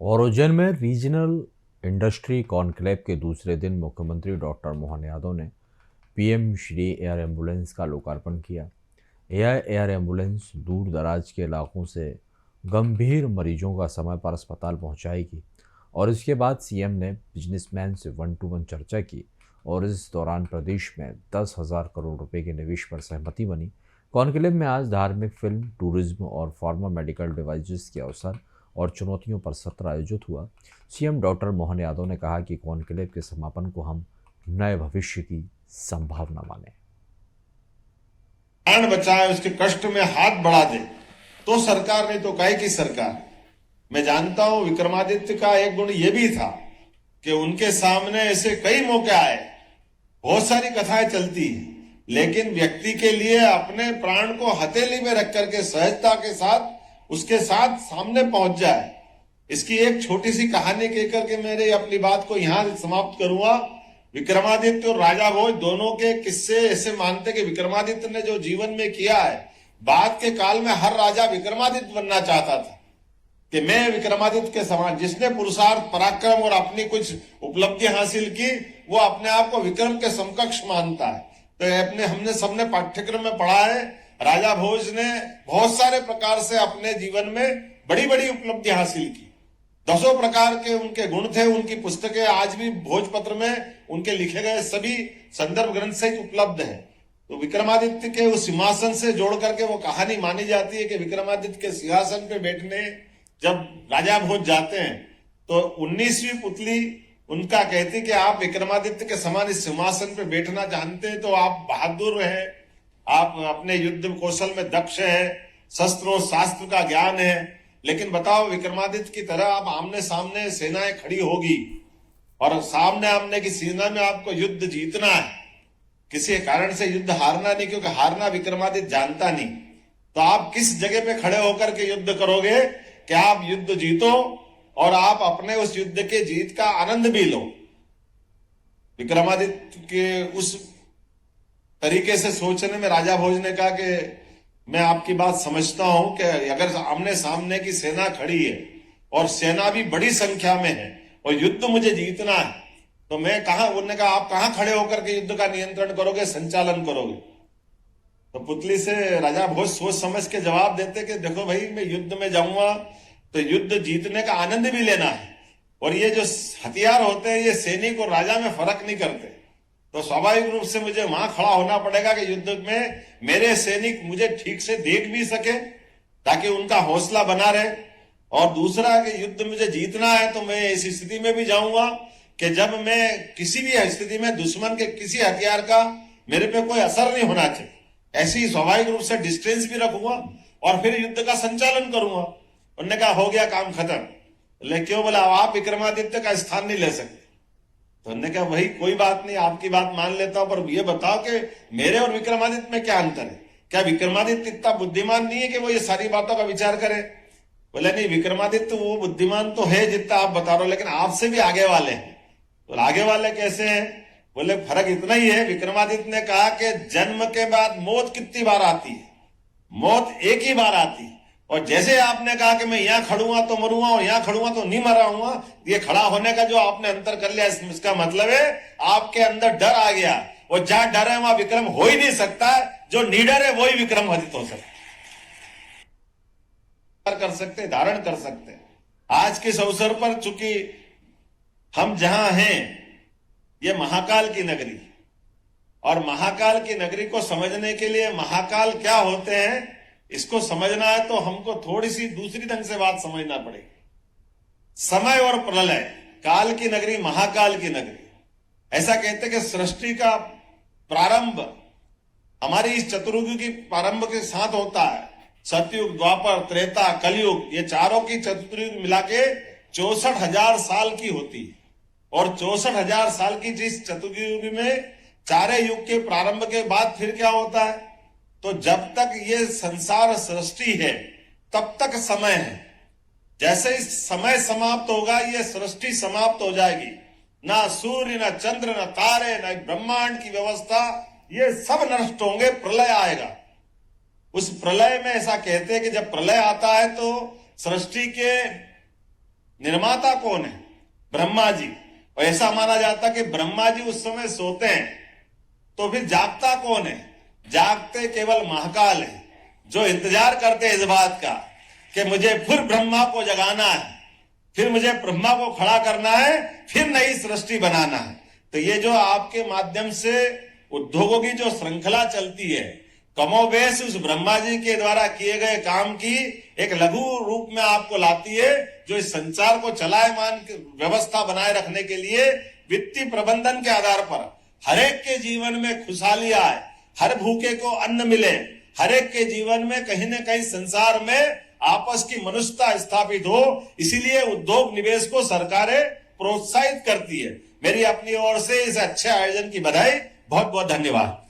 और उज्जैन में regional industry conclave के दूसरे दिन मुख्यमंत्री डॉक्टर मोहन यादव ने पीएम श्री एयर एम्बुलेंस का लोकार्पण किया। यह एयर एम्बुलेंस दूर दराज के इलाकों से गंभीर मरीजों का समय पर अस्पताल पहुंचाएगी। और इसके बाद सीएम ने बिजनेसमैन से 1-to-1 चर्चा की और इस दौरान प्रदेश में 10,000 करोड़ रुपए के निवेश पर सहमति बनी। कॉन्क्लेव में आज धार्मिक, फिल्म, टूरिज्म और फार्मा मेडिकल डिवाइसेस के अवसर और चुनौतियों पर सत्र आयोजित हुआ। सीएम डॉक्टर मोहन यादव ने कहा कि कॉन्क्लेव के समापन को हम नए भविष्य की संभावना माने। प्राण बचाए, उसके कष्ट में हाथ बढ़ा दे तो सरकार, नहीं तो काहे की सरकार। मैं जानता हूं विक्रमादित्य का एक गुण यह भी था कि उनके सामने ऐसे कई मौके आए, बहुत सारी कथाएं चलती, लेकिन व्यक्ति के लिए अपने प्राण को हथेली में रख करके सहजता के साथ उसके साथ सामने पहुंच जाए। इसकी एक छोटी सी कहानी कहकर के मेरे अपनी बात को यहां समाप्त करूंगा। विक्रमादित्य और राजा भोज दोनों के किस्से ऐसे मानते कि विक्रमादित्य ने जो जीवन में किया है, बाद के काल में हर राजा विक्रमादित्य बनना चाहता था कि मैं विक्रमादित्य के समान, जिसने पुरुषार्थ, पराक्रम और अपनी कुछ उपलब्धि हासिल की, वो अपने आप को विक्रम के समकक्ष मानता है। तो हमने सबने पाठ्यक्रम में पढ़ा है, राजा भोज ने बहुत सारे प्रकार से अपने जीवन में बड़ी बड़ी उपलब्धि हासिल की। 10 प्रकार के उनके गुण थे। उनकी पुस्तकें आज भी भोजपत्र में उनके लिखे गए सभी संदर्भ ग्रंथ सहित उपलब्ध है। तो विक्रमादित्य के उस सिंहासन से जोड़ करके वो कहानी मानी जाती है कि विक्रमादित्य के सिंहासन पे बैठने जब राजा भोज जाते हैं तो 19वीं पुतली उनका कहती कि आप विक्रमादित्य के समान इस सिंहासन पे बैठना जानते हैं तो आप बहादुर हैं, आप अपने युद्ध कौशल में दक्ष हैं, शस्त्र और शास्त्र का ज्ञान है, लेकिन बताओ विक्रमादित्य की तरह आप आमने सामने सेनाएं खड़ी होगी और सामने आमने की सेना में आपको युद्ध जीतना है, किसी कारण से युद्ध हारना नहीं, क्योंकि हारना विक्रमादित्य जानता नहीं। तो आप किस जगह पे खड़े होकर के युद्ध करोगे कि आप युद्ध जीतो और आप अपने उस युद्ध के जीत का आनंद भी लो। विक्रमादित्य के उस तरीके से सोचने में राजा भोज ने कहा कि मैं आपकी बात समझता हूं कि अगर आमने सामने की सेना खड़ी है और सेना भी बड़ी संख्या में है और युद्ध मुझे जीतना है, तो मैं कहां, उन्होंने कहा आप कहां खड़े होकर के युद्ध का नियंत्रण करोगे, संचालन करोगे। तो पुतली से राजा भोज सोच समझ के जवाब देते कि देखो भाई, मैं युद्ध में जाऊंगा तो युद्ध जीतने का आनंद भी लेना है, और ये जो हथियार होते हैं ये सैनिक और राजा में फर्क नहीं करते। तो स्वाभाविक रूप से मुझे वहां खड़ा होना पड़ेगा कि युद्ध में मेरे सैनिक मुझे ठीक से देख भी सके ताकि उनका हौसला बना रहे, और दूसरा कि युद्ध मुझे जीतना है तो मैं ऐसी स्थिति में भी जाऊंगा कि जब मैं किसी भी स्थिति में दुश्मन के किसी हथियार का मेरे पे कोई असर नहीं होना चाहिए। ऐसी स्वाभाविक रूप से डिस्टेंस भी रखूंगा और फिर युद्ध का संचालन करूंगा। उन्होंने कहा हो गया काम खत्म। लेकिन क्यों? बोला आप विक्रमादित्य का स्थान नहीं ले सकते। तो उन्होंने कहा वही, कोई बात नहीं, आपकी बात मान लेता हूं, पर ये बताओ कि मेरे और विक्रमादित्य में क्या अंतर है? क्या विक्रमादित्य इतना बुद्धिमान नहीं है कि वो ये सारी बातों का विचार करे? बोले नहीं, विक्रमादित्य वो बुद्धिमान तो है जितना आप बता रहे हो, लेकिन आपसे भी आगे वाले हैं। तो आगे वाले कैसे हैं? बोले फर्क इतना ही है, विक्रमादित्य ने कहा कि जन्म के बाद मौत कितनी बार आती है? मौत एक ही बार आती है। और जैसे आपने कहा कि मैं यहां खड़ूंगा तो मरूंगा और यहां खड़ूंगा तो नहीं मराऊंगा, ये खड़ा होने का जो आपने अंतर कर लिया, इसका मतलब है आपके अंदर डर आ गया, और जहां डर है वहां विक्रम हो ही नहीं सकता। जो निडर है वही विक्रमादित्य हो सकता, कर सकते, धारण कर सकते। आज के इस अवसर पर चूंकि हम जहां हैं ये महाकाल की नगरी, और महाकाल की नगरी को समझने के लिए महाकाल क्या होते हैं इसको समझना है तो हमको थोड़ी सी दूसरी ढंग से बात समझना पड़ेगी। समय और प्रलय, काल की नगरी, महाकाल की नगरी। ऐसा कहते कि सृष्टि का प्रारंभ हमारी इस चतुर्युग की प्रारंभ के साथ होता है। सतयुग, द्वापर, त्रेता, कलयुग, ये चारों की चतुर्युग मिला के 64,000 साल की होती है। और 64,000 साल की जिस चतुर्युग में चारे युग के प्रारंभ के बाद फिर क्या होता है? तो जब तक ये संसार सृष्टि है तब तक समय है। जैसे इस समय समाप्त होगा ये सृष्टि समाप्त हो जाएगी। ना सूर्य, ना चंद्र, ना तारे, ना ब्रह्मांड की व्यवस्था, ये सब नष्ट होंगे, प्रलय आएगा। उस प्रलय में ऐसा कहते हैं कि जब प्रलय आता है तो सृष्टि के निर्माता कौन है? ब्रह्मा जी। और ऐसा माना जाता कि ब्रह्मा जी उस समय सोते हैं, तो फिर जागता कौन है? जागते केवल महाकाल है, जो इंतजार करते हैं इस बात का कि मुझे फिर ब्रह्मा को जगाना है, फिर मुझे ब्रह्मा को खड़ा करना है, फिर नई सृष्टि बनाना है। तो ये जो आपके माध्यम से उद्योगों की जो श्रृंखला चलती है, कमोबेश उस ब्रह्मा जी के द्वारा किए गए काम की एक लघु रूप में आपको लाती है, जो इस संसार को चलायमान व्यवस्था बनाए रखने के लिए वित्तीय प्रबंधन के आधार पर हर एक के जीवन में खुशहाली आए, हर भूखे को अन्न मिले, हर एक के जीवन में कहीं न कहीं संसार में आपस की मनुष्यता स्थापित हो। इसीलिए उद्योग निवेश को सरकारें प्रोत्साहित करती है। मेरी अपनी ओर से इस अच्छे आयोजन की बधाई, बहुत बहुत धन्यवाद।